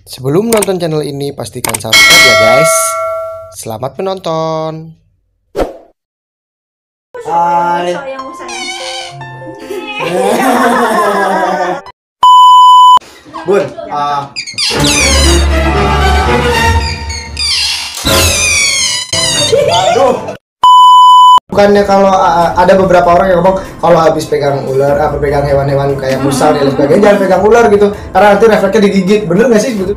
Sebelum nonton channel ini, pastikan subscribe ya guys. Selamat menonton. Hai. Bun, aduh. Bukannya kalau ada beberapa orang yang ngomong kalau habis pegang ular, pegang hewan-hewan kayak musang dan sebagainya, jangan pegang ular gitu, karena nanti refleksnya digigit. Bener nggak sih begitu?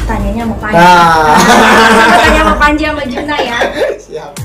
Tanyanya mau Panji. Nah, Tanya mau Panji sama Juna ya. siap.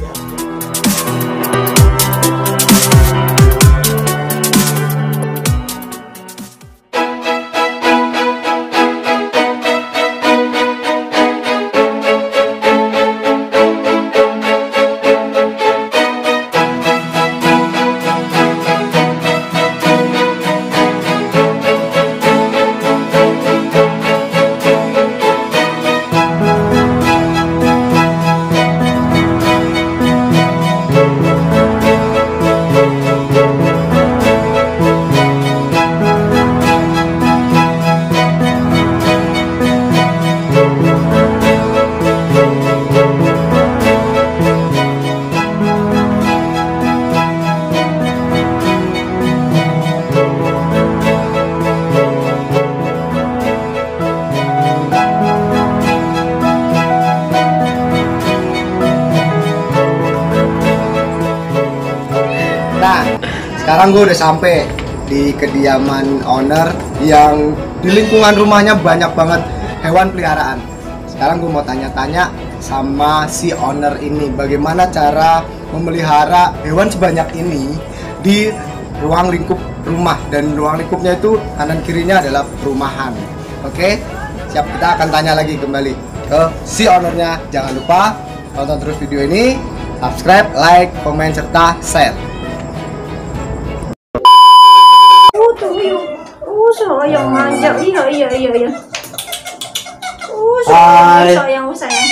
Nah, sekarang gue udah sampai di kediaman owner yang di lingkungan rumahnya banyak banget hewan peliharaan. Sekarang gue mau tanya-tanya sama si owner ini, bagaimana cara memelihara hewan sebanyak ini di ruang lingkup rumah, dan ruang lingkupnya itu kanan kirinya adalah perumahan. Oke, siap, kita akan tanya lagi kembali ke si ownernya. Jangan lupa tonton terus video ini, subscribe, like, komen, serta share. Sayang manja. Iya. Hai. Sayang.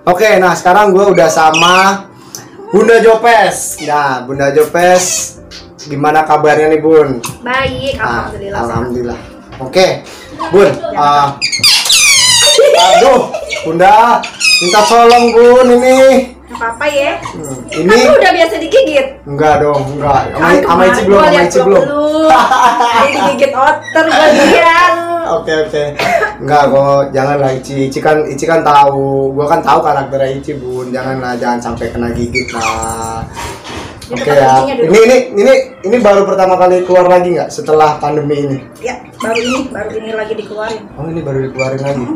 Oke, nah sekarang gue udah sama Bunda Jopes. Nah, Bunda Jopes, gimana kabarnya nih Bun? Baik, alhamdulillah. Alhamdulillah. Oke, Bun. Aduh, Bunda, minta tolong Bun ini. Gak apa-apa ya. Ini Aku udah biasa digigit. enggak dong, enggak. Sama Ici belum, sama Ici belum. Ini digigit otter gue lihat. Oke. Enggak kok, janganlah Ici. Ici kan tahu. Gua kan tahu karakternya Ici, Bun. Jangan sampai kena gigit lah. Oke ya. Ini baru pertama kali keluar lagi nggak setelah pandemi ini? Ya, baru ini lagi dikeluarin. Oh, ini baru dikeluarin lagi.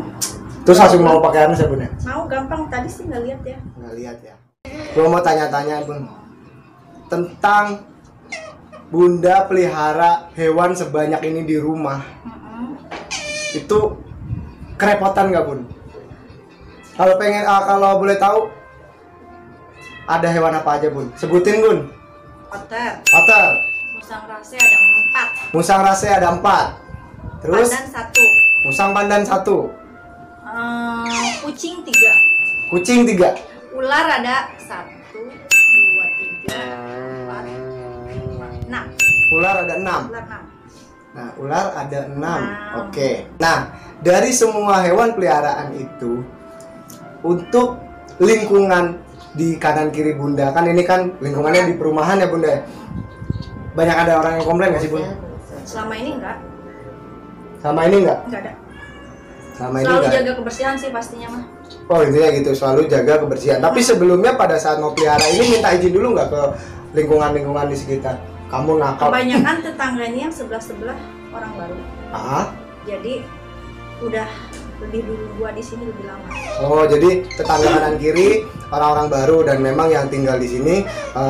Terus langsung mau pakai anu ya, Bun ya? Mau gampang, tadi sih nggak lihat ya. Nggak lihat ya. Gua mau tanya-tanya, Bun. Tentang Bunda pelihara hewan sebanyak ini di rumah. Itu kerepotan nggak, Bun? Kalau boleh tahu, ada hewan apa aja, Bun? Sebutin, Bun. Otter. Musang rase ada 4. Musang rase ada 4. Terus Pandan 1. musang pandan 1. Kucing 3. Kucing 3. Ular ada 1, 2, 3, 4, 5, 6. Ular ada 6. Ular 6. Nah, ular ada 6. Oke. Nah, dari semua hewan peliharaan itu, untuk lingkungan di kanan kiri Bunda, kan ini kan lingkungannya di perumahan ya Bunda. Banyak ada orang yang komplain nggak sih Bun? Selama ini enggak. Sama ini nggak? Enggak ada. Sama ini Selalu nggak? jaga kebersihan sih pastinya mah. Oh intinya gitu, selalu jaga kebersihan. Tapi sebelumnya pada saat mau pelihara ini minta izin dulu nggak ke lingkungan di sekitar? Kamu nakal? Kebanyakan tetangganya yang sebelah orang baru. Jadi udah lebih dulu gua di sini lebih lama. Oh, jadi tetangga kanan kiri orang-orang baru, dan memang yang tinggal di sini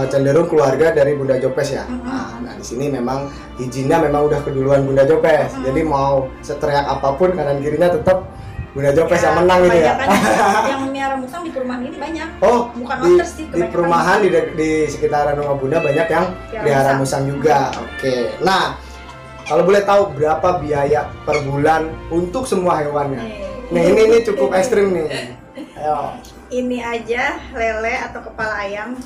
cenderung keluarga dari Bunda Jopes ya. Nah, di sini memang izinnya memang udah keduluan Bunda Jopes. Jadi mau seteriak apapun kanan kirinya tetap Bunda Jopes yang menang gitu ya. Yang miara musang di perumahan ini banyak. Oh, bukan di, otter sih, di perumahan di sekitaran rumah Bunda banyak yang pelihara musang juga. Oke. Nah, kalau boleh tahu berapa biaya per bulan untuk semua hewannya? Nih ini cukup ekstrim nih. Ayo. Ini aja lele atau kepala ayam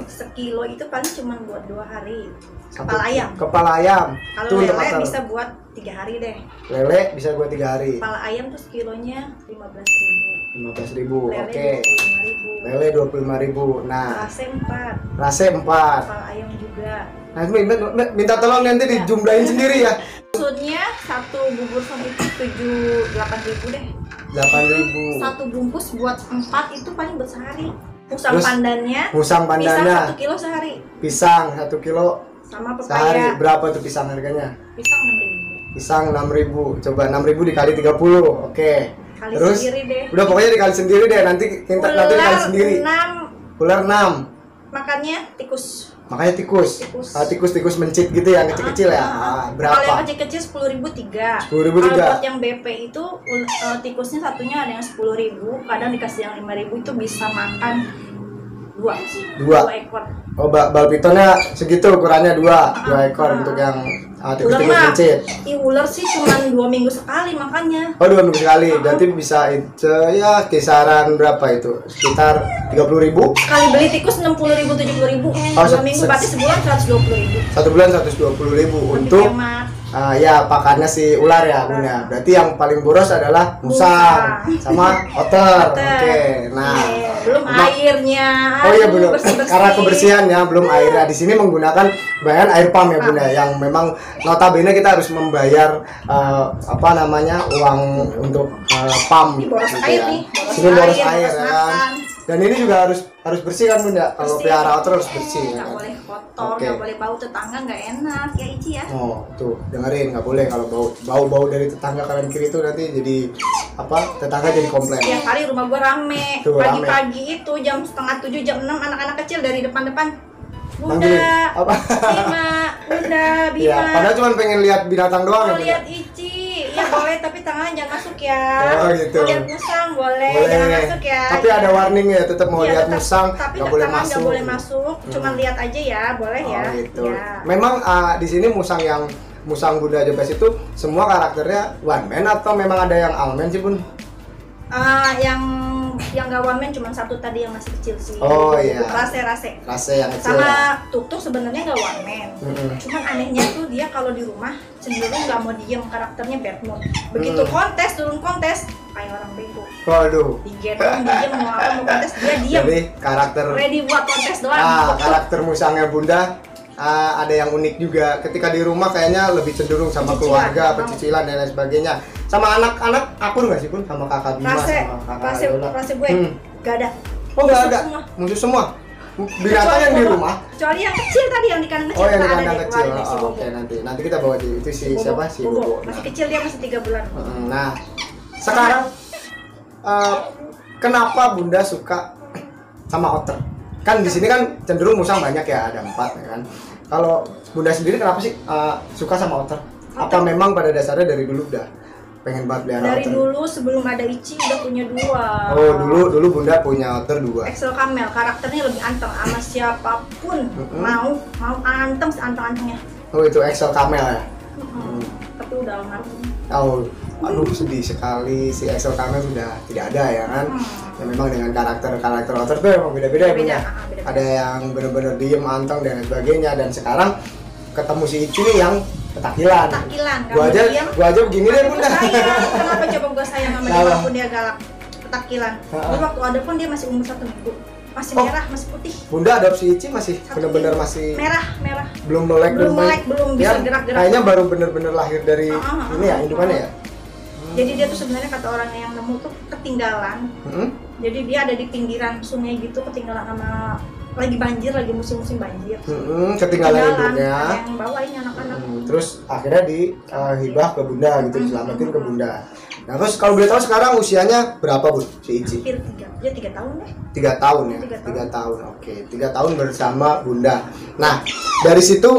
sekilo itu paling cuma buat 2 hari. Kepala ayam. Kepala ayam. Kalau lele bisa buat 3 hari deh. Lele bisa buat 3 hari. Kepala ayam tuh kilonya 15.000. 15.000. Lele Oke. 25.000. Lele 25.000. Nah, Rase 4. rase 4. Kepala ayam juga. Nah, minta tolong nanti dijumlahin sendiri ya. Maksudnya satu bubur sop itu 8.000 deh. 8.000. Satu bungkus buat 4 itu paling buat sehari. Musang Terus, pandannya. Musang pandannya. Pisang 1 kilo sehari. Pisang 1 kilo Sama sehari. pepaya. Berapa tuh pisang harganya? Pisang 6.000. Pisang 6.000. Coba 6.000 dikali 30. Oke. Kali Terus sendiri deh. udah pokoknya dikali sendiri deh. Nanti nanti dikali sendiri. 6. Ular 6. Makannya tikus. Makanya tikus. Tikus mencit gitu ya, kecil-kecil ya. Berapa? Kalau yang kecil-kecil 10.000 3. 10.000 Kalau 3. buat yang BP itu tikusnya satunya ada yang 10.000, kadang dikasih yang 5.000 itu bisa makan 2 ekor. Oh, bal pitonnya segitu ukurannya 2 ekor untuk yang tikus mencit. Ular sih cuma 2 minggu sekali makannya. Oh, 2 minggu sekali. Berarti bisa ya kisaran berapa itu? Sekitar 30.000. Sekali beli tikus 60.000 70.000. 2 minggu berarti sebulan 120.000. 1 bulan 120.000 untuk ya pakannya si ular ya Bunda. Berarti yang paling boros adalah musang sama otter. Oke. Nah, belum airnya. Oh iya belum. Karena kebersihannya belum airnya. Di sini menggunakan bahan air pump ya Bunda, yang memang notabene kita harus membayar uang untuk pump gitu ya. Sini boros air kan. Dan ini juga harus bersih kan Bunda. Kalau pelihara otter harus bersih. Nggak boleh kotor, nggak boleh bau tetangga, nggak enak ya Ici ya. Oh tuh dengerin, nggak boleh kalau bau dari tetangga kanan kiri itu nanti jadi tetangga jadi komplain. Tiap hari rumah gua rame. Pagi-pagi itu jam 6:30 jam 6 anak-anak kecil dari depan-depan. Bunda, Bunda, Bima. Ya, padahal cuma pengen lihat binatang doang ya. Lihat Ici. Ya boleh, tapi tangannya jangan masuk ya. Oh gitu. Lihat musang boleh. Jangan masuk ya. Tapi ada warning ya, tetap mau lihat musang tapi nggak boleh masuk. Nggak boleh masuk, cuma lihat aja ya, boleh ya. Gitu. Ya. Memang di sini musang Bunda Jepes itu semua karakternya one man atau memang ada yang all man sih Bun? Yang nggak one man cuma satu tadi yang masih kecil sih. Oh iya. Rase yang kecil. Sama ya. Tuk sebenarnya nggak one man. Cuman anehnya tuh dia kalau di rumah cenderung nggak mau diem, karakternya bad mood. Begitu turun kontes kayak orang bego. Waduh. Digendong diem mau apa mau kontes dia diem. Jadi karakter ready buat kontes doang. Karakter musangnya Bunda ada yang unik juga. Ketika di rumah kayaknya lebih cenderung sama keluarga, pecicilan dan lain sebagainya. Sama anak-anak akur nggak sih Bun? Sama kakak Bima, sama kakak Yola? Rase gue nggak ada. Oh nggak ada? Musuh semua? Binatang yang di rumah? Kecuali yang kecil tadi, yang di kandang kecil. Oh yang di kandang kecil, oke nanti kita bawa itu si siapa? Si Bobo. Masih kecil dia, masih 3 bulan. Nah sekarang kenapa Bunda suka sama otter? Kan di sini kan cenderung musang banyak ya, ada 4 ya kan. Kalau Bunda sendiri kenapa sih suka sama otter? Apa memang pada dasarnya dari dulu udah pengen banget pelihara otter? Dari dulu sebelum ada Ici udah punya 2. Oh dulu Bunda punya otter 2. Excel Camel, karakternya lebih anteng sama siapapun. Mau anteng seanteng-antengnya. Oh itu Excel Camel ya? Tapi udah almarhum. Oh, aduh sedih sekali, si Excel Camel sudah tidak ada ya kan. Ya memang dengan karakter otter tuh emang beda-beda ya Bunda. Ada yang benar-benar diem, anteng dan sebagainya. Dan sekarang ketemu si Ici nih yang petakilan. Gua aja begini deh Bunda. Kenapa coba gua sayang sama dia walaupun dia galak? Petakilan. Waktu ada pun dia masih umur 1 minggu. Masih merah, masih putih. Bunda adopsi Ici masih benar-benar masih merah. Belum melek, belum bisa gerak-gerak. Kayaknya baru benar-benar lahir dari ini ya, indukannya ya. Jadi dia tuh sebenarnya kata orang yang nemu tuh ketinggalan. Jadi dia ada di pinggiran sungai gitu, ketinggalan sama lagi banjir, lagi musim-musim banjir. Ketinggalan induknya. Yang bawa ini anak-anak. Terus akhirnya dihibah ke Bunda gitu, diselamatin ke Bunda. Nah terus kalau boleh tahu sekarang usianya berapa Bu si Ici? Hampir 3, ya 3 tahun deh. 3 tahun ya? 3 tahun, oke. 3 tahun bersama Bunda. Nah dari situ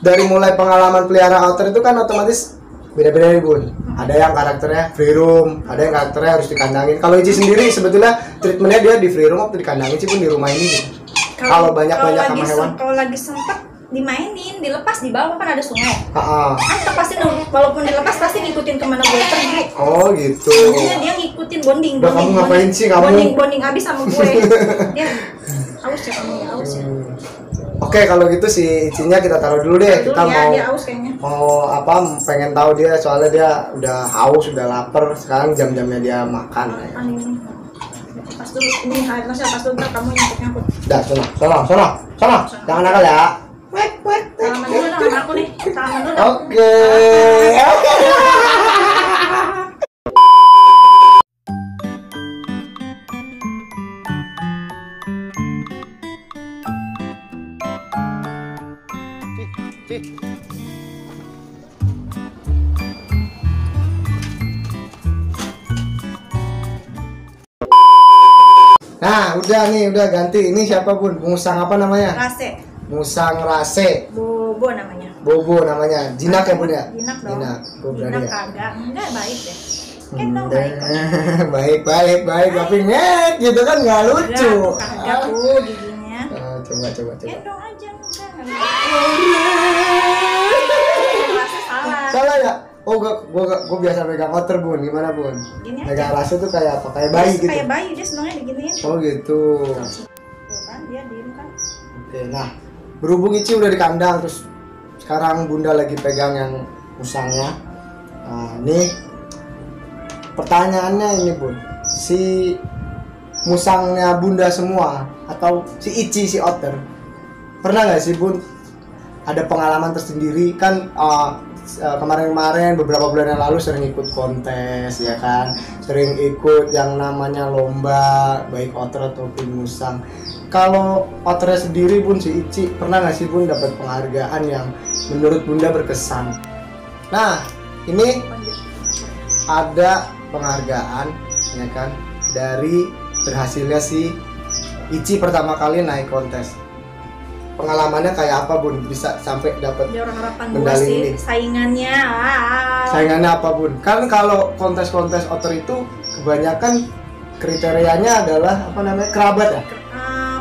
dari mulai pengalaman pelihara otter itu kan otomatis beda-beda nih Bun. Ada yang karakternya free room, ada yang karakternya harus dikandangin. Kalau Ici sendiri sebetulnya treatmentnya dia di free room atau dikandangin sih Bun di rumah ini? Kalau banyak sama hewan? Kalau lagi sempet dimainin, dilepas di bawah kan ada sungai. Ah, Kan pasti walaupun dilepas pasti ngikutin kemana gue pergi. oh gitu. Jadinya dia ngikutin bonding. Udah, kamu ngapain sih, kamu? Bonding abis sama gue. Dia aus ya kamu ya, aus ya. Oke, kalau gitu si Icinya kita taruh dulu deh. Dulu Kita ya, mau dia aus kayaknya. pengen tahu dia, soalnya dia udah haus, udah lapar. Sekarang jam-jamnya dia makan. Ini. Pas dulu, ini harusnya pas dulu ntar kamu nyangkut. Dah, sono. Jangan nakal ya. Salaman dulu dong sama aku nih. Salaman dulu dong. Oke. Nah, udah ganti. Ini siapa Bun? Musang apa namanya? Rase. Musang rase. Bobo namanya. Bobo namanya. Jinak ya Bun ya? Jinak dong. Jinak. Oh, berani Jinak ya? kagak. Enggak baik deh. Gendong baik kok. baik tapi ngek gitu kan nggak lucu. Kagak tuh giginya. Coba. Gendong aja udah. Rasa salah. Salah ya? Oh, gua biasa pegang otter Bun. Gimana Bun? Gini aja. Pegang rasa tuh kayak apa? Kayak bayi gitu. Kayak bayi dia senangnya diginiin. Oh gitu. Tuh kan dia diem kan. Oke, nah berhubung Ici udah di kandang, terus sekarang Bunda lagi pegang yang musangnya. Nah, ini pertanyaannya ini Bun, si musangnya Bunda semua atau si Ici, si otter, pernah nggak sih Bun ada pengalaman tersendiri kan? Kemarin-kemarin beberapa bulan yang lalu sering ikut kontes ya kan, sering ikut yang namanya lomba baik otter ataupun musang. Kalau otternya sendiri Bun, si Ici, pernah nggak sih Bun dapat penghargaan yang menurut Bunda berkesan? Nah, ini ada penghargaan ya kan dari berhasilnya si Ici pertama kali naik kontes. Pengalamannya kayak apa Bun bisa sampai dapat Dia orang harapan gue medali sih ini? saingannya. Saingannya apa Bun? Kan kalau kontes-kontes otter itu kebanyakan kriterianya adalah apa namanya, kerabat ya?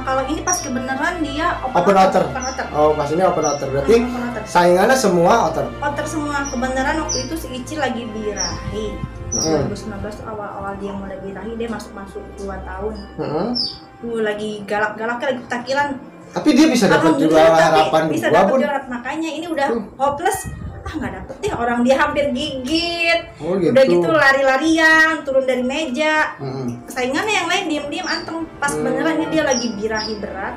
Kalau ini pas kebenaran dia Open otter. Open otter. Oh, pas ini open otter. Berarti Open otter. saingannya semua otter. Otter semua. Kebenaran waktu itu si Ici lagi birahi. 2019 tuh awal-awal dia mulai birahi, dia masuk 2 tahun. Lagi galak-galaknya, lagi petakilan. Tapi dia bisa dapat juara harapan bisa gua dapat Bun. juara, makanya ini udah hopeless. Nggak dapet deh, orang dia hampir gigit. Oh, gitu. Udah gitu lari-larian, turun dari meja. Saingannya yang lain diem-diem anteng. Pas beneran ini dia lagi birahi berat,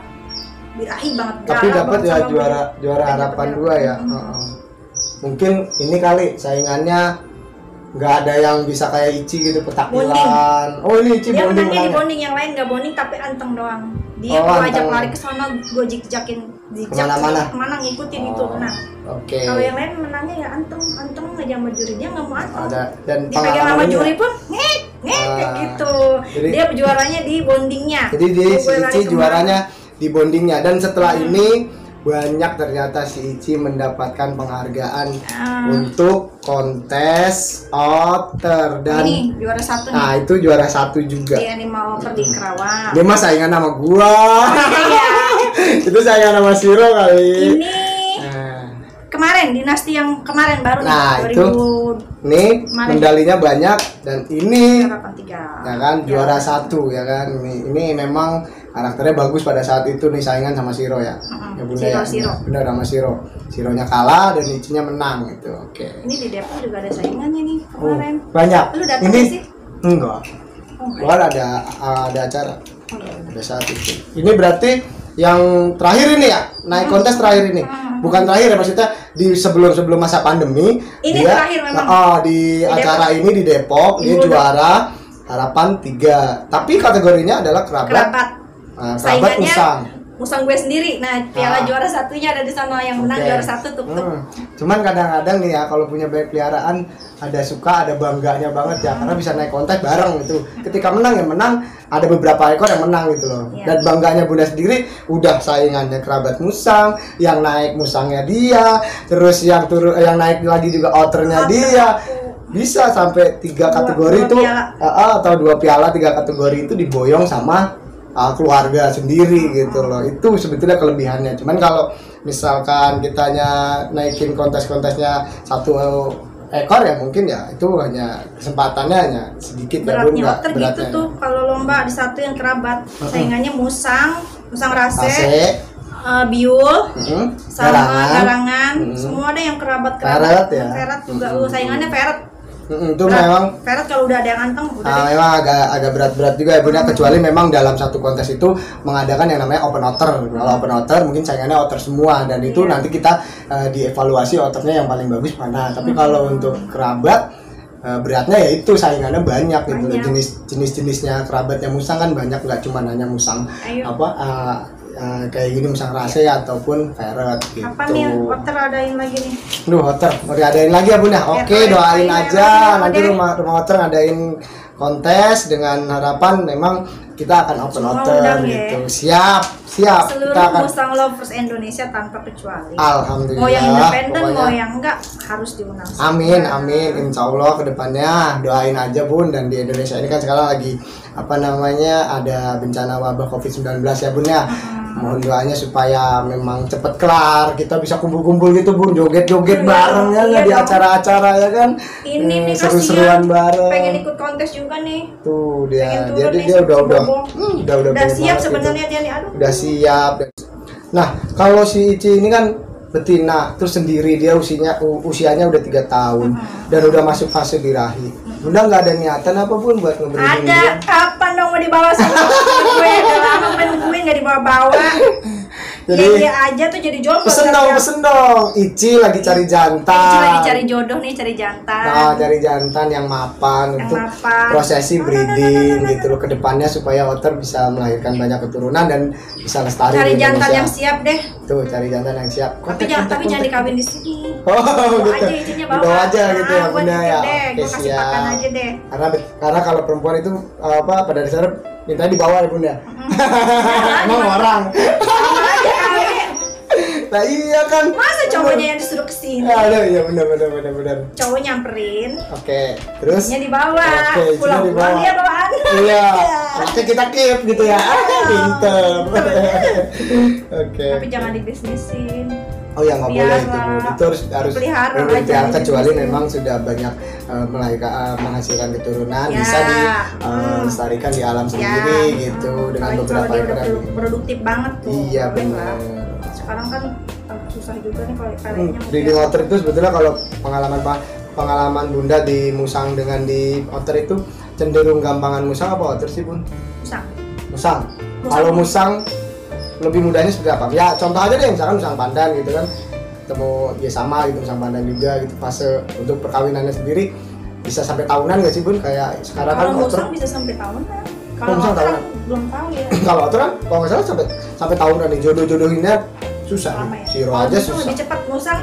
birahi banget. Tapi dapat ya sama juara harapan gua ya. Mungkin ini kali saingannya nggak ada yang bisa kayak Ici gitu, petakilan. Oh, ini Ici dia bonding menangnya di menangnya. bonding, yang lain nggak bonding tapi anteng doang. Dia Oh, gua ajak anteng. lari ke sono, gua jik-jakin Kemana-mana? kemana ngikutin itu. Nah, Oke. kalau yang lain menangnya ya anteng aja sama juri, dia nggak mau anteng. Ada dan Dipegang sama pengalamannya. juri pun ngek kayak gitu. Jadi- Dia juaranya di bondingnya. Jadi dia si Gua lari Ici kemana. juaranya di bondingnya, dan setelah ini banyak ternyata si Ici mendapatkan penghargaan untuk kontes otter dan Ini juara 1 nih. nah itu juara 1 juga. Dia nih mau pergi Kerawang. Dia mah saingan sama gua. Iya. Itu saingan sama Siro kali. Ini Nah, kemarin dinasti yang kemarin baru Nah, nih, itu. Nih Kemarin. medalinya banyak, dan ini 2003. ya kan juara 1 ya kan. Ini memang karakternya bagus pada saat itu nih, saingan sama Siro ya. Ya Bunda ya. Siro. Benar, sama Siro. Sironya kalah dan Icinya menang gitu. Oke. Ini di Depok juga ada saingannya nih Oh, kemarin. banyak. Lu datang Ini nggak sih? enggak. Oh, Gua ada acara. Oh, iya. Pada saat itu. Ini berarti yang terakhir ini ya, naik kontes terakhir ini. Bukan terakhir ya, maksudnya di sebelum masa pandemi. Ini dia, terakhir memang. Di Di acara ini di Depok dia Ibu juara harapan 3. Tapi kategorinya adalah kerabat. Kerabat. Kerabat Saingannya musang. musang gue sendiri. Nah, piala Ah. juara 1-nya ada di sana, yang menang Oke. juara 1 tuh. Cuman kadang-kadang nih ya, kalau punya banyak peliharaan ada suka, ada bangganya banget ya, karena bisa naik kontes bareng gitu. Ketika menang ya menang, ada beberapa ekor yang menang gitu loh. Iya. Dan bangganya Bunda sendiri udah saingannya kerabat musang, yang naik musangnya dia, terus yang yang naik lagi juga otternya dia. Bisa sampai 3 kategori dua itu piala. atau 2 piala, 3 kategori itu diboyong sama keluarga sendiri gitu loh. Itu sebetulnya kelebihannya. Cuman kalau misalkan kitanya naikin kontes-kontesnya 1 ekor ya mungkin ya itu hanya kesempatannya hanya sedikit ya Bun, Beratnya nggak otter gitu beratnya. tuh kalau lomba di satu yang kerabat. Saingannya musang rase, AC, biul, sama garangan. garangan, semua ada yang kerabat. Ferret ya? Ferret juga, saingannya ferret. Itu Berat. memang Ferret kalau udah ada yang anteng udah deh. memang agak berat-berat juga ya Bun ya, kecuali memang dalam satu kontes itu mengadakan yang namanya open otter. Kalau open otter mungkin saingannya otter semua dan itu nanti kita dievaluasi otternya yang paling bagus mana. Tapi kalau untuk kerabat beratnya ya itu saingannya banyak gitu loh. Jenis-jenisnya kerabatnya musang kan banyak, nggak cuma hanya musang Ayo. kayak gini musang rase ataupun ferret gitu. Kapan nih otter adain lagi nih? Duh, otter mau diadain lagi ya Bun ya? Oke, doain aja nanti rumah otter ngadain kontes dengan harapan memang kita akan open Semua otter undang gitu. ya. Siap. Seluruh Kita akan musang lovers Indonesia tanpa kecuali. alhamdulillah. Mau yang independen, pokoknya. mau yang enggak harus diundang. Amin, amin. Insya Allah kedepannya doain aja Bun. Dan di Indonesia ini kan sekarang lagi ada bencana wabah COVID-19 ya Bun ya. Mohon doanya supaya memang cepet kelar, kita bisa kumpul-kumpul gitu Bun, joget-joget bareng ya nggak di dong. acara-acara ya kan. Ini nih seru-seruan bareng. pengen ikut kontes juga nih. Tuh dia, Pengen turun nih, dia udah bobo. udah Udah siap banget gitu. sebenarnya dia nih, aduh. Udah siap. Nah, kalau si Ici ini kan betina, terus sendiri dia usianya udah 3 tahun dan udah masuk fase birahi. Bunda nggak ada niatan apa Bun buat ngebreeding Ada, dia? kapan dong mau dibawa sama gue? Udah lama nungguin nggak dibawa-bawa. Jadi Dia aja tuh jadi jomblo. pesen dong. Ici lagi cari jantan. Ici lagi cari jodoh nih, cari jantan. Nah, cari jantan yang mapan Yang untuk mapan. prosesi breeding gitu loh kedepannya supaya otter bisa melahirkan banyak keturunan dan bisa lestari Cari di jantan Indonesia. yang siap deh. Tuh, cari jantan yang siap. Tapi jangan dikawin di sini. Oh, Bawa gitu. aja Icinya bawa. Dibawa aja gitu ya, Nah, gua Bunda titip ya. deh, Oke, gua kasih pakan siap. aja deh. Karena kalau perempuan itu pada dasarnya minta dibawa ya Bunda. Emang orang. Sama aja kali. Nah iya kan. Masa cowoknya yang disuruh kesini? Aduh, iya benar. Cowok nyamperin, Oke, terus nya dibawa, Oke, Icinya pulang dibawa. dia bawaan. iya, oke kita keep gitu ya. Pinter. Oke. Tapi jangan dibisnisin. Oh ya nggak boleh itu, Pelihara. Bu. Itu harus Pelihara memang aja, dipelihara, kecuali dibisnisin. memang sudah banyak menghasilkan keturunan Ya. bisa dilestarikan di alam sendiri gitu dengan Apalagi beberapa kalau dia ekor udah yang- produktif banget tuh. Iya boleh lah. benar. Sekarang kan susah juga nih kalau kayaknya. Breeding otter itu sebetulnya kalau pengalaman Bunda di musang dengan di otter itu cenderung gampangan musang apa otter sih Bun? Musang. Musang. Kalau musang lebih mudahnya seperti apa? Ya contoh aja deh misalkan musang pandan gitu kan, ketemu ya sama gitu musang pandan juga gitu, fase untuk perkawinannya sendiri bisa sampai tahunan nggak sih Bun? Kayak sekarang kan Kalau otter musang bisa sampai tahunan. Oh, Kalau musang otter tahunan. belum tahu ya. kalau otter kan kalau nggak salah sampai tahunan nih, jodohinnya susah Lama nih. ya. Siro Kalau aja musang susah. lebih cepat, musang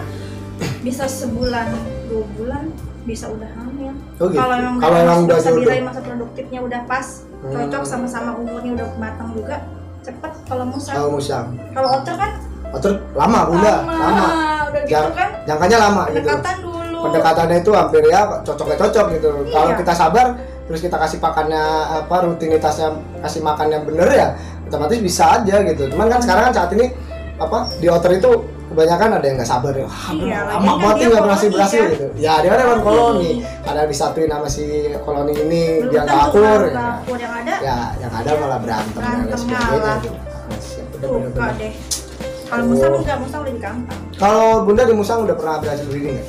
bisa sebulan 2 bulan bisa udah hamil. Oh, gitu. Kalau emang Kalau emang udah masa jodoh. birahi, masa produktifnya udah pas, cocok sama-sama umurnya udah matang juga, cepet kalau musang. Kalau musang, Kalau otter kan otter lama Bunda, lama. udah gitu kan Jangkanya lama gitu. pendekatan dulu. Pendekatannya itu hampir ya cocok gitu. Iya. Kalau kita sabar terus kita kasih pakannya rutinitasnya kasih makannya bener ya otomatis bisa aja gitu. Cuman kan sekarang kan saat ini di otter itu kebanyakan ada yang nggak sabar ya. Iya, Lama lagian banget dia nggak koloni berhasil kan. gitu. Ya dia kan emang koloni. Kadang disatuin sama si koloni ini Belum dia nggak tentu akur. nggak akur yang ada. Ya yang ada malah berantem dan lain Berantem sebagainya. malah. Gitu. Suka deh. Kalau musang enggak, musang lebih gampang. Kalau Bunda di musang udah pernah berhasil breeding nggak?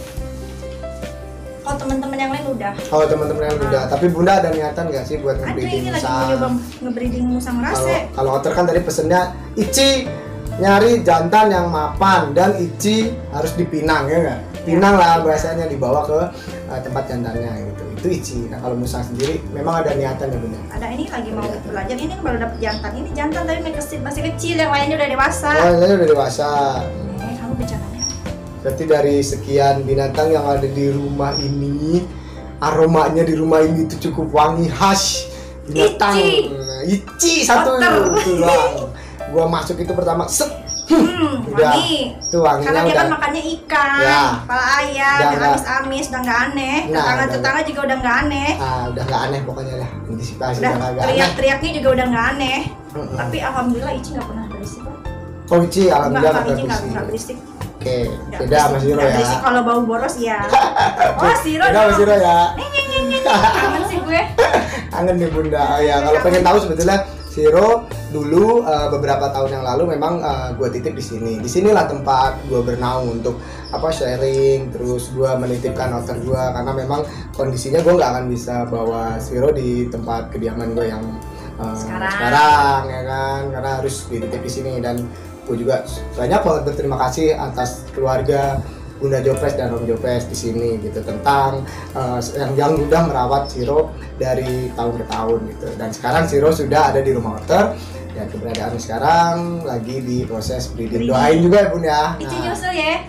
Kalau teman-teman yang lain udah. Kalau teman-teman yang udah, tapi Bunda ada niatan nggak sih buat Ada nge-breeding ini lagi musang? mau nyoba nge-breeding musang rase. Kalau otter kan tadi pesennya Ici nyari jantan yang mapan dan Ici harus dipinang ya nggak? Pinang lah bahasanya, dibawa ke tempat jantannya gitu. Itu Ici. Nah kalau musang sendiri memang ada niatan ya Bunda. Ada ini lagi mau belajar, ini baru dapet jantan. Ini jantan tapi masih kecil, yang lainnya udah dewasa. Oh ini udah dewasa. Kamu bicaranya. Berarti dari sekian binatang yang ada di rumah ini, aromanya di rumah ini itu cukup wangi khas binatang. Ici. Ici satu Otter. itu doang. Gua masuk itu pertama set Udah. Wangi. Tuh wanginya Karena dia udah. kan makannya ikan, Ya. kepala ayam, Udah yang nggak- amis-amis, udah nggak aneh. Nah, Tetangga-tetangga juga udah nggak aneh. Udah nggak aneh pokoknya lah. Antisipasi Udah udah nggak aneh. teriak-teriaknya juga udah nggak aneh. Mm-mm. Tapi alhamdulillah Ici nggak pernah berisik kok. Oh Ici, alhamdulillah Nggak, nggak Ici berisik. nggak berisik. Oke, Nggak beda sama berisik. Siro Nggak ya. berisik kalau bau boros ya. Oh Siro Beda sama Siro ya. Kangen sih gue. Kangen nih Bunda. Oh ya, kalau pengen tahu sebetulnya Siro dulu beberapa tahun yang lalu memang gue titip di sini. Di sinilah tempat gue bernaung untuk sharing, terus gue menitipkan otter gue karena memang kondisinya gue nggak akan bisa bawa Siro di tempat kediaman gue yang sekarang ya kan, karena harus dititip di sini. Dan gue juga banyak banget berterima kasih atas keluarga Bunda Jopres dan Om Jopres di sini gitu tentang yang udah merawat Siro dari tahun ke tahun gitu. Dan sekarang Siro sudah ada di rumah otter dan keberadaan sekarang lagi di proses breeding. Doain juga ya Bun ya. Ici nyusul ya.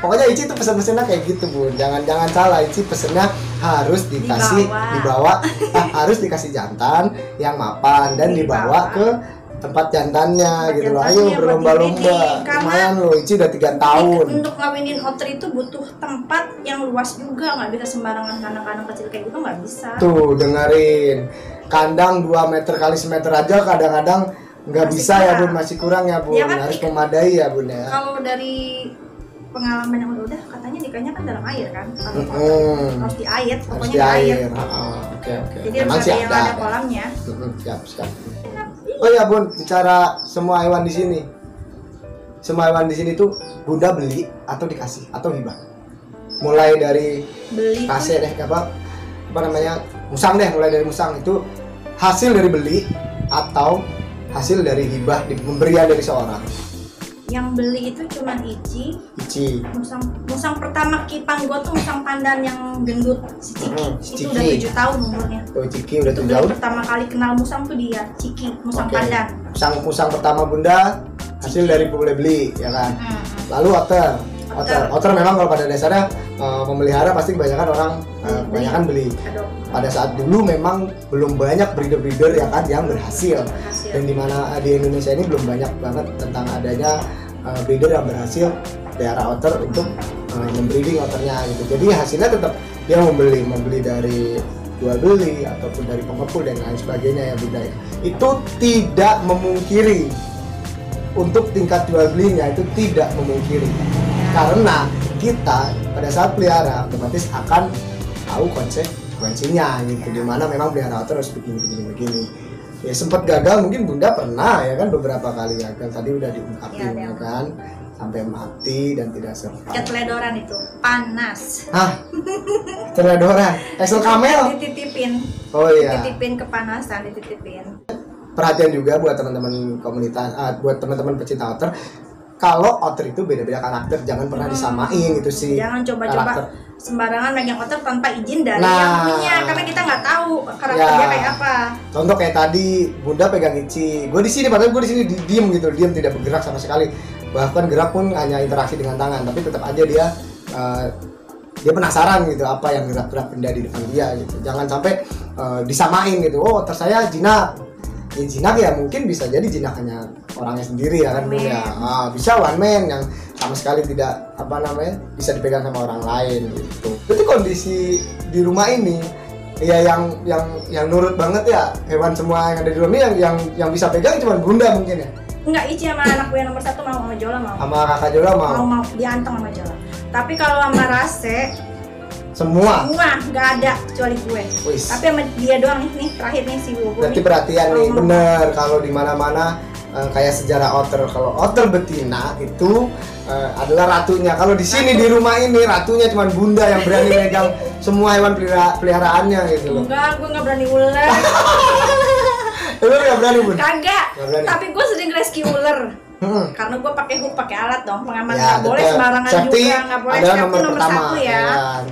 Pokoknya Ici tuh pesan-pesannya kayak gitu Bun. Jangan salah, Ici pesennya harus dikasih dibawa harus dikasih jantan yang mapan dan dibawa ke tempat jantannya gitu loh. Ayo berlomba-lomba. Lumayan loh, Ici udah 3 tahun. Untuk ngawinin otter itu butuh tempat yang luas juga, nggak bisa sembarangan kandang-kandang kecil kayak gitu, nggak bisa. Tuh dengerin, kandang 2 meter kali semeter aja kadang-kadang nggak bisa ya Bun, masih kurang ya Bun, Ya kan, harus memadai ya Bun ya. Kalau dari pengalaman yang udah katanya nikahnya kan dalam air kan, kalau harus di air, Harus pokoknya di di air. air. Oke. Jadi harus ada yang ada kolamnya. Siap. Oh ya Bun, bicara semua hewan di sini. Semua hewan di sini tuh Bunda beli atau dikasih atau hibah? Mulai dari Beli kase deh, apa namanya? Musang deh, mulai dari musang itu hasil dari beli atau hasil dari hibah, pemberian dari seorang. yang beli itu cuman Ici. Musang pertama kipang gua tuh musang pandan yang gendut, si Ciki. Itu udah 7 tahun umurnya. Tuh Ciki udah 7 Itu tahun. pertama kali kenal musang tuh dia, Ciki, musang pandan. Musang pertama Bunda hasil dari beli ya kan. Lalu otter memang kalau pada dasarnya memelihara pasti kebanyakan orang kebanyakan beli. Pada saat dulu memang belum banyak breeder-breeder ya kan yang berhasil. Dan dimana di Indonesia ini belum banyak banget tentang adanya breeder yang berhasil pelihara otter untuk membreeding otternya gitu. Jadi hasilnya tetap dia membeli dari jual beli ataupun dari pengepul dan lain sebagainya ya Bunda ya. Itu tidak memungkiri untuk tingkat jual belinya, itu tidak memungkiri karena kita pada saat pelihara otomatis akan tahu konsekuensinya gitu, dimana memang pelihara otter harus begini. Ya sempat gagal mungkin Bunda pernah ya kan, beberapa kali gagal, tadi udah diungkapin ya kan, sampai mati dan tidak survive. Keteledoran itu panas. Teledoran, esel kamel Dititipin. Oh iya. Dititipin kepanasan, dititipin. Perhatian juga buat teman-teman komunitas, buat teman-teman pecinta otter, kalau otter itu beda-beda karakter, jangan pernah disamain gitu sih. Jangan coba-coba sembarangan megang otter tanpa izin dari yang punya, karena kita nggak tahu karakternya kayak apa. Contoh kayak tadi Bunda pegang Ici, gue di sini padahal gue di sini diem gitu, diem tidak bergerak sama sekali, bahkan gerak pun hanya interaksi dengan tangan, tapi tetap aja dia penasaran gitu apa yang gerak-gerak benda di depan dia gitu. Jangan sampai disamain gitu. Oh otter saya jinak. Ya jinak ya mungkin bisa jadi jinak hanya orangnya sendiri ya kan Bunda. Bisa one man yang sama sekali tidak bisa dipegang sama orang lain gitu. Jadi kondisi di rumah ini ya yang nurut banget ya, hewan semua yang ada di rumah ini yang bisa pegang cuma Bunda mungkin ya. Enggak, Ici sama anak gue yang nomor 1 mau, sama Jola mau. Sama kakak Jola mau dianteng sama Jola. Tapi kalau sama Rase semua nggak ada kecuali gue. Tapi sama dia doang nih terakhir nih si Bobo. Berarti perhatian nih, bener kalau di mana-mana kayak sejarah otter, kalau otter betina itu adalah ratunya. Kalau di sini di rumah ini ratunya cuma Bunda yang berani megang semua hewan peliharaannya gitu loh. Enggak, gue nggak berani ular. Lu nggak berani Bun? Kagak. Tapi gue sering rescue ular. Karena gue pakai hook, pakai alat dong pengaman. Ya, nggak boleh sembarangan safety juga, nggak boleh adalah safety nomor pertama. 1 ya.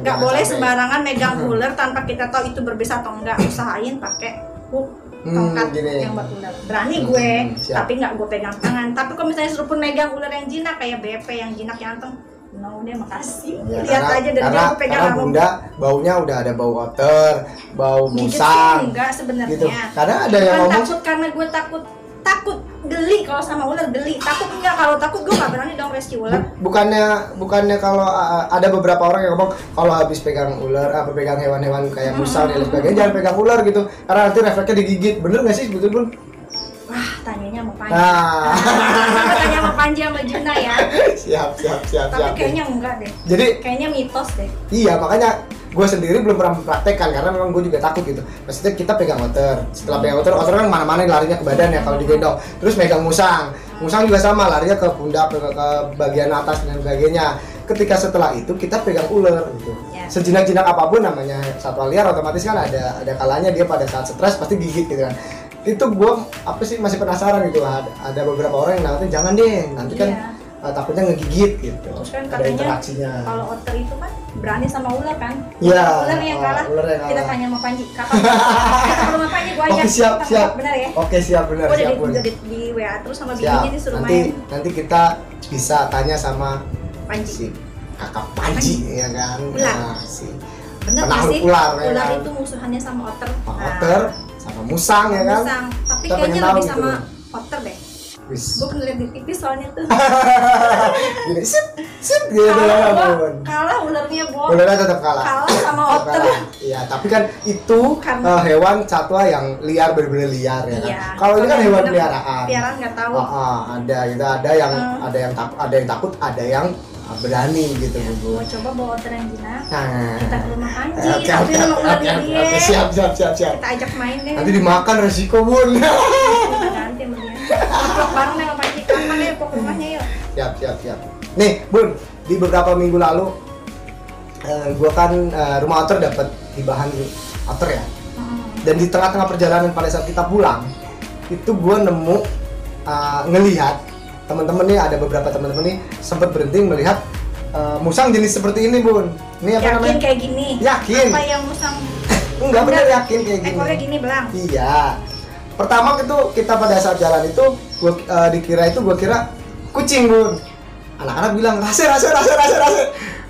Nggak boleh sampai sembarangan megang ular tanpa kita tahu itu berbisa atau enggak. Usahain pakai hook tongkat yang buat ular. Berani gue, tapi nggak gue pegang tangan. Tapi kalau misalnya suruh pun megang ular yang jinak kayak BP yang jinak yang anteng, no deh makasih. Ya, Lihat aja dari dia gue pegang karena Bunda baunya udah ada bau otter, bau musang. Enggak sebenarnya. Gitu. Karena ada yang ngomong takut karena gue takut takut, geli kalau sama ular, geli. Takut enggak? Kalau takut gue nggak berani dong rescue ular. Bukannya kalau ada beberapa orang yang ngomong kalau habis pegang ular, pegang hewan-hewan kayak musang dan lain sebagainya jangan pegang ular gitu, karena nanti refleksnya digigit. Bener nggak sih betul Bun? Wah, tanyanya sama Panji. Tanya sama Panji sama Juna ya. Siap. Tapi kayaknya enggak deh. Jadi kayaknya mitos deh. iya, makanya gue sendiri belum pernah mempraktekkan karena memang gue juga takut gitu. Maksudnya kita pegang otter, setelah pegang otter kan mana-mana larinya ke badan ya kalau digendong. Terus megang musang juga sama, larinya ke pundak, ke bagian atas dan sebagainya. Ketika setelah itu kita pegang ular gitu. Ya. Sejinak-jinak apapun namanya satwa liar, otomatis kan ada kalanya dia pada saat stres pasti gigit gitu kan. Itu gue masih penasaran gitu. Ada beberapa orang yang nanti jangan deh, nanti kan takutnya ngegigit gitu. Terus kan ada katanya interaksinya. kalau otter itu kan berani sama ular kan? Iya. Ular yang kalah. Kita tanya sama Panji. Kapan? Kita ke rumah Panji, gua ajak. Oke, siap. Benar ya? Oke, siap benar. Gua Siap, udah di WA terus sama siap. bininya disuruh main. Nanti kita bisa tanya sama Panji. si kakak Panji ya kan. Ular. Nah, si Bener nggak penakluk sih? ular ya Ular kan? itu musuhannya sama otter. Otter sama musang ya kan. Musang. Tapi Kita pengen kayaknya tahu lebih gitu. sama otter deh. Wis. Gue pernah lihat di TV soalnya tuh. Gini, sit gitu ya Bun. Kalah ularnya Bo. Ularnya tetap kalah. Kalah sama otter. Iya, tapi kan itu Karena- hewan satwa yang liar, benar-benar liar ya kan. Iya. Kalau ini kan hewan Bener- peliharaan. Peliharaan nggak tahu. Ada gitu, ada yang takut, ada yang berani gitu Bu. Mau coba bawa otter yang jinak. Nah. Kita ke rumah Panji. Oke, Tapi sama ularnya dia. Oke, siap. Kita ajak main deh. Nanti dimakan resiko Bun. Kita ganti sama dia. Vlog bareng deh sama Panji. Kapan deh ke rumahnya yuk. Siap. Nih Bun, di beberapa minggu lalu gua kan rumah otter dapat hibahan otter ya. Dan di tengah-tengah perjalanan pada saat kita pulang itu gua nemu ngelihat teman-teman nih, ada beberapa teman-teman nih sempat berhenti melihat musang jenis seperti ini Bun. Ini apa Yakin namanya? kayak gini? Yakin. Apa yang musang? Enggak benar yakin kayak gini. Ekornya gini belang. Iya. Pertama itu kita pada saat jalan itu gua kira kucing Bun. Anak-anak bilang rase.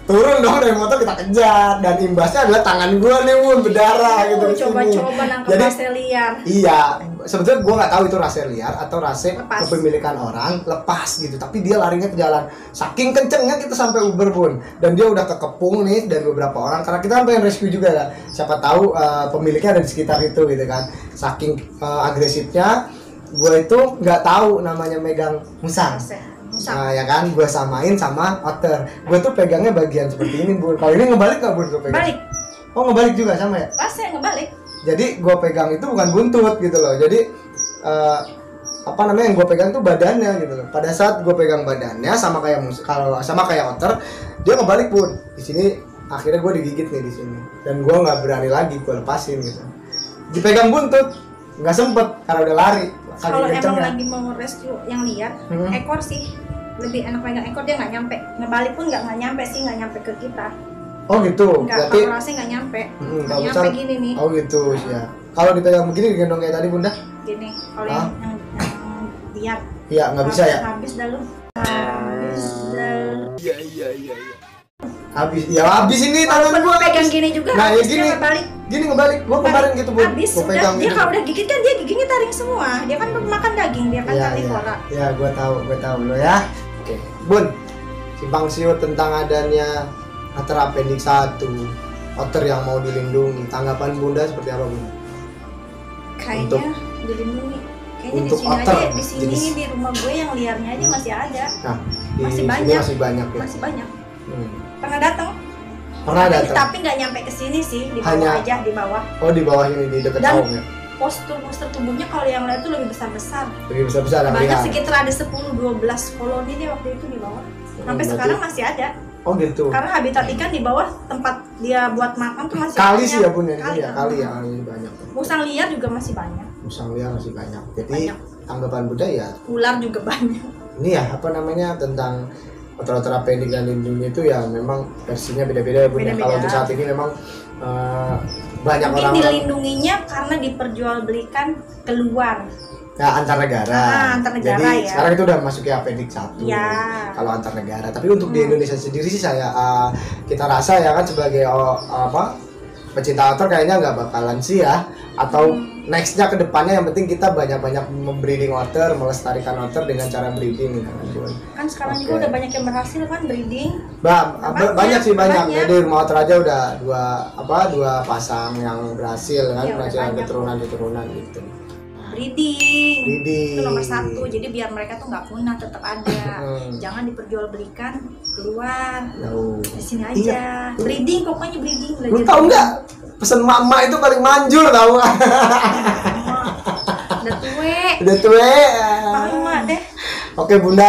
Turun dong dari motor, kita kejar, dan imbasnya adalah tangan gua nih Bun berdarah gitu di sini. Coba-coba nangkep Jadi rase liar. iya, sebetulnya gua nggak tahu itu rase liar atau rase Lepas. kepemilikan orang lepas gitu, tapi dia larinya ke jalan saking kencengnya kita sampai Uber Bun, dan dia udah kekepung nih dari beberapa orang karena kita kan pengen rescue juga lah, siapa tahu pemiliknya ada di sekitar itu gitu kan. Saking agresifnya gua itu nggak tahu namanya megang musang. Musang. Nah, ya kan, gue samain sama otter. Gue tuh pegangnya bagian seperti ini Bun. Kalau ini ngebalik nggak Bun gue pegang? Balik. Oh ngebalik juga sama ya? Rase ngebalik. Jadi gue pegang itu bukan buntut gitu loh. Jadi yang gue pegang tuh badannya gitu loh. Pada saat gue pegang badannya sama kayak otter, dia ngebalik Bun. Di sini akhirnya gue digigit nih di sini. Dan gue nggak berani lagi gue lepasin gitu. Dipegang buntut nggak sempet karena udah lari. Kalau emang lagi mau rescue yang liar, ekor sih lebih enak pegang ekor, dia nggak nyampe. Ngebalik pun nggak nyampe ke kita. Oh gitu. Nggak, Berarti kalau rasanya nggak nyampe. Nggak kalau nyampe misal- gini nih. Oh gitu ya. Kalau dipegang begini digendong kayak tadi Bunda? Gini. Kalau Hah? yang liar. Iya nggak bisa ya. Habis dah lu. Habis dah. Habis ini tangan Walaupun gua pegang gini juga. Nah ya habis dia gini. ngebalik. Gini ngebalik. Gua kemarin gitu Bun. Habis Gua udah, pegang dia gitu. kalau udah gigit kan dia giginya taring semua. Dia kan makan daging, dia kan Iya, karnivora. iya, gua tahu lo ya. Oke. Bun, simpang siur tentang adanya otter appendix 1, otter yang mau dilindungi. Tanggapan Bunda seperti apa Bunda? Kayaknya dilindungi. Kayaknya untuk di sini otter, aja, di sini jenis- di rumah gue yang liarnya aja masih ada. Nah, di Masih sini banyak. masih banyak ya. Masih banyak. Hmm. Pernah datang. Pernah datang. Tapi nggak nyampe ke sini sih, di bawah Hanya- aja, di bawah. Oh di bawah ini di dekat Dan- saung ya. Postur tubuhnya kalau yang lain tuh lebih besar-besar. Lebih besar yang Banyak lihat. sekitar ada 10-12 koloni deh waktu itu di bawah. Sampai berarti- sekarang masih ada. Oh gitu. Karena habitat ikan di bawah tempat dia buat makan tuh masih Kali banyak. sih ya Bun ya, Kali, ini ya kali ya ini banyak. Musang liar juga masih banyak. Musang liar masih banyak. Jadi Banyak. tanggapan Bunda ya Ular juga banyak. ini ya apa namanya tentang otter-otter appendix dan lindungi itu ya memang versinya beda-beda ya Bun. Ya. Beda-beda. Kalau untuk saat ini memang banyak Mungkin orang dilindunginya karena diperjualbelikan keluar. ya antar negara. Antar negara Jadi ya. sekarang itu udah masuk ke appendix 1. Ya. Kalau antar negara. Tapi untuk di Indonesia sendiri sih kita rasa ya kan sebagai pecinta otter kayaknya nggak bakalan sih ya, atau nextnya ke depannya yang penting kita banyak-banyak membreeding otter, melestarikan otter dengan cara breeding gitu kan Bun. Kan sekarang juga udah banyak yang berhasil kan breeding. Banyak sih banyak. Jadi rumah otter aja udah dua pasang yang berhasil kan, Iya, menghasilkan banyak. keturunan gitu. Breeding itu nomor 1, jadi biar mereka tuh nggak punah, tetap ada. Jangan diperjualbelikan keluar, di sini aja. Breeding, pokoknya breeding. Lu tahu nggak, pesen mama itu paling manjur tahu. Udah tue. Mama deh. Oke Bunda,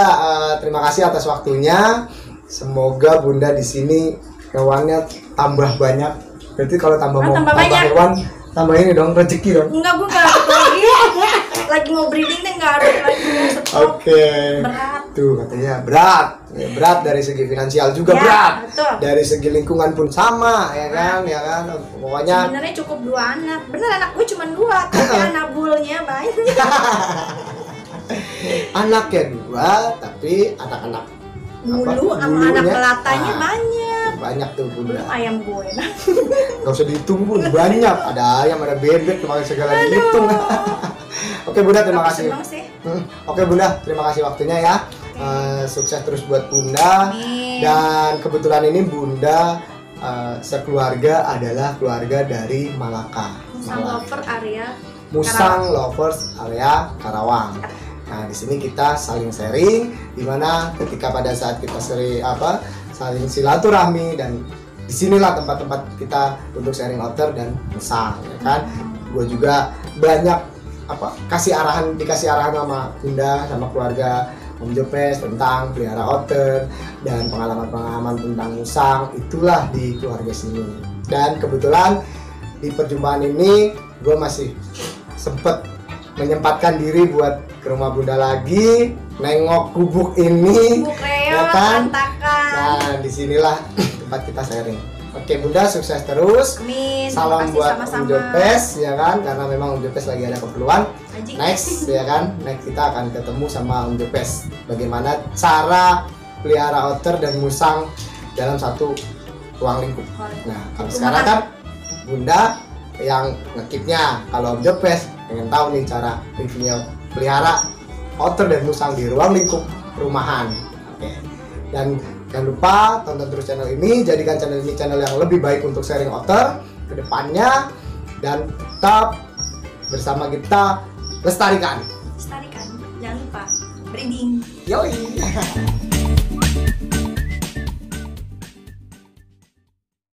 terima kasih atas waktunya. Semoga Bunda di sini hewannya tambah banyak. Berarti kalau tambah hewan, tambah ini dong, rezeki dong. Enggak, gue nggak ada lagi. Lagi mau breeding deh, nggak ada lagi. Oke. Berat. Tuh katanya berat. Ya, berat dari segi finansial juga Ya, berat. betul. Dari segi lingkungan pun sama, ya kan? Pokoknya Sebenarnya cukup 2 anak. Bener, anak gue cuma 2, tapi anak bulnya banyak. anaknya 2, tapi anak-anak Bulu sama anak melatanya banyak tuh Bunda. Belum ayam gue. Gak usah dihitung Bun, banyak. Ada ayam, ada bebek, cuma segala dihitung. Oke Bunda, terima kasih. Oke Bunda, terima kasih waktunya ya. Sukses terus buat Bunda. Amin. Dan kebetulan ini Bunda sekeluarga adalah keluarga dari Malaka. Musang Lovers area Karawang. Nah, di sini kita saling sharing, dimana ketika pada saat kita saling silaturahmi, dan disinilah tempat-tempat kita untuk sharing otter dan musang, ya kan? Gue juga banyak dikasih arahan sama Bunda, sama keluarga Om Jopes tentang pelihara otter dan pengalaman-pengalaman tentang musang, itulah di keluarga sini. Dan kebetulan di perjumpaan ini gue masih sempet menyempatkan diri buat ke rumah Bunda lagi, nengok gubuk ini, ya kan? Nah, disinilah tempat kita sharing. Oke Bunda, sukses terus. Amin. Salam buat sama-sama. Om Jopes, ya kan? Karena memang Om Jopes lagi ada keperluan. Next, ya kan? Next kita akan ketemu sama Om Jopes. Bagaimana cara pelihara otter dan musang dalam satu ruang lingkup. Nah, kalau sekarang kan Bunda yang ngekipnya, kalau Om Jopes pengen tahu nih cara reviewnya pelihara otter dan musang di ruang lingkup rumahan. Oke. Dan jangan lupa tonton terus channel ini, jadikan channel ini channel yang lebih baik untuk sharing otter ke depannya, dan tetap bersama kita lestarikan. Jangan lupa breeding. Yoi.